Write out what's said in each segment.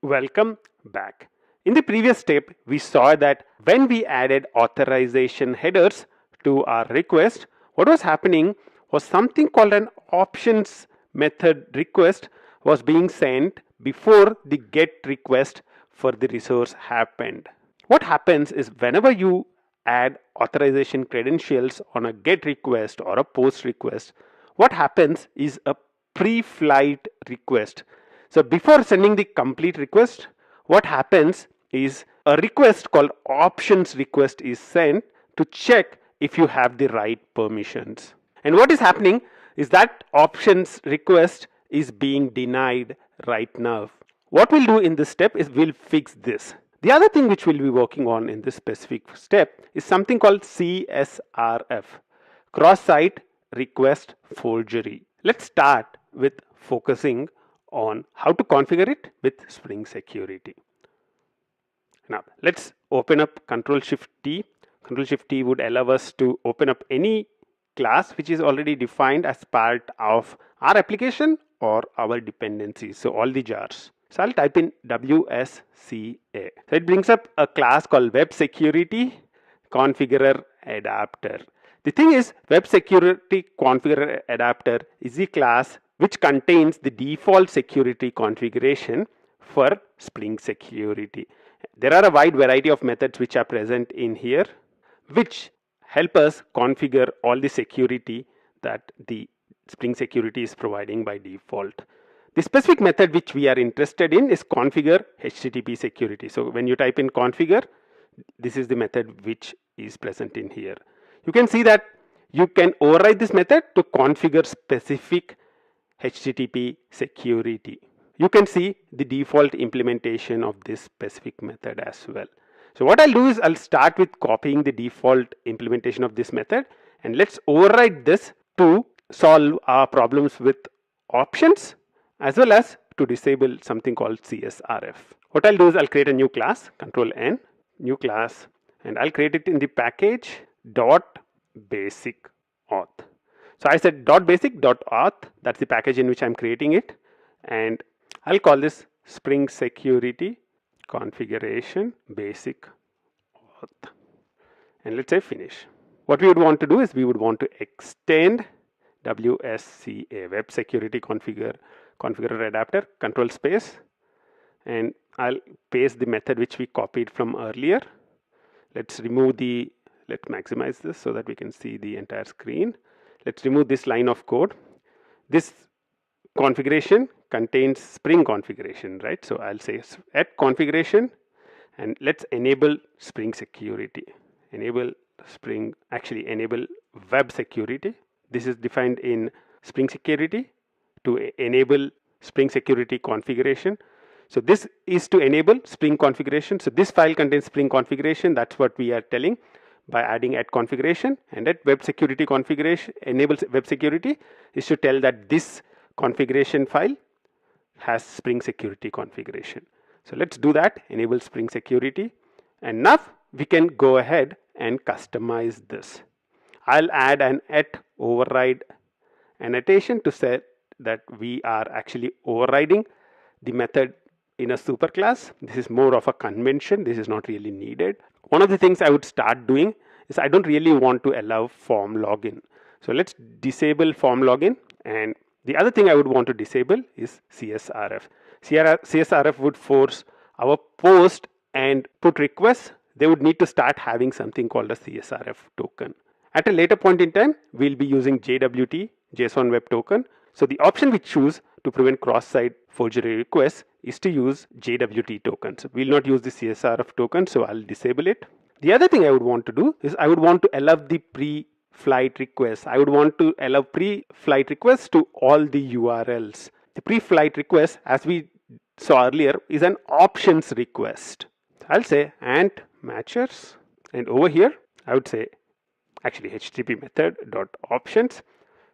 Welcome back. In the previous step, we saw that when we added authorization headers to our request, what was happening was something called an options method request was being sent before the get request for the resource happened. What happens is whenever you add authorization credentials on a get request or a post request, what happens is a pre-flight request. So before sending the complete request, what happens is a request called options request is sent to check if you have the right permissions. And what is happening is that options request is being denied right now. What we'll do in this step is we'll fix this. The other thing which we'll be working on in this specific step is something called CSRF, cross-site request forgery. Let's start with focusing on how to configure it with Spring Security. Now let's open up Control-Shift-T. Control-Shift-T would allow us to open up any class which is already defined as part of our application or our dependencies, so all the jars. So I'll type in WSCA. So it brings up a class called Web Security Configurer Adapter. The thing is, Web Security Configurer Adapter is the class which contains the default security configuration for Spring Security. There are a wide variety of methods which are present in here, which help us configure all the security that the Spring Security is providing by default. The specific method which we are interested in is configure HTTP security. So when you type in configure, this is the method which is present in here. You can see that you can override this method to configure specific HTTP security. You can see the default implementation of this specific method as well. So what I'll do is I'll start with copying the default implementation of this method, and let's override this to solve our problems with options as well as to disable something called CSRF. What I'll do is I'll create a new class, Control N, new class, and I'll create it in the package .basic auth. So I said .basic.auth, that's the package in which I'm creating it, and I'll call this Spring Security Configuration Basic Auth, and let's say finish. What we would want to do is we would want to extend WSCA, Web Security Configurer Adapter, control space, and I'll paste the method which we copied from earlier. Let's maximize this so that we can see the entire screen. Let's remove this line of code. This configuration contains Spring configuration, right? So I'll say at configuration, and let's enable Spring Security. Enable Web Security. This is defined in Spring Security to enable Spring Security configuration. So this is to enable Spring configuration. So this file contains Spring configuration. That's what we are telling by adding at configuration, and at web security configuration enables web security is to tell that this configuration file has Spring Security configuration. So let's do that, enable Spring Security, and now we can go ahead and customize this. I'll add an at override annotation to say that we are actually overriding the method in a superclass. This is more of a convention. This is not really needed. One of the things I would start doing is I don't really want to allow form login. So let's disable form login. And the other thing I would want to disable is CSRF. CSRF would force our post and put requests. They would need to start having something called a CSRF token. At a later point in time, we'll be using JWT, JSON Web Token. So the option we choose to prevent cross-site forgery requests is to use JWT tokens. We'll not use the CSRF token, so I'll disable it. The other thing I would want to do is I would want to allow the pre-flight requests. I would want to allow pre-flight requests to all the URLs. The pre-flight request, as we saw earlier, is an options request. I'll say ant matchers, and over here I would say actually HTTP method dot options.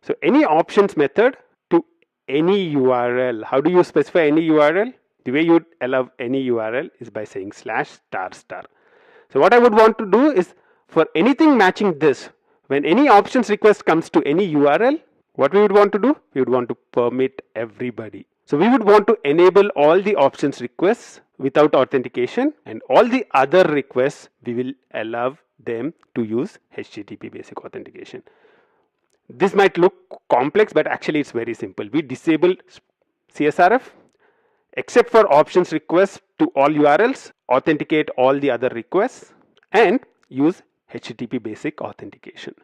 So any options method to any URL. How do you specify any URL? The way you would allow any URL is by saying /**. So what I would want to do is for anything matching this, when any options request comes to any URL, what we would want to do? We would want to permit everybody. So we would want to enable all the options requests without authentication, and all the other requests we will allow them to use HTTP basic authentication. This might look complex, but actually it's very simple. We disable CSRF, except for options requests to all URLs, authenticate all the other requests, and use HTTP basic authentication.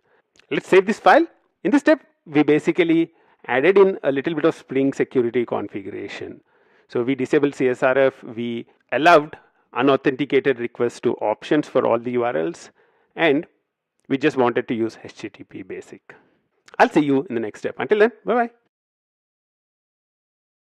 Let's save this file. In this step, we basically added in a little bit of Spring security configuration. So we disabled CSRF, we allowed unauthenticated requests to options for all the URLs, and we just wanted to use HTTP basic. I'll see you in the next step. Until then, bye bye.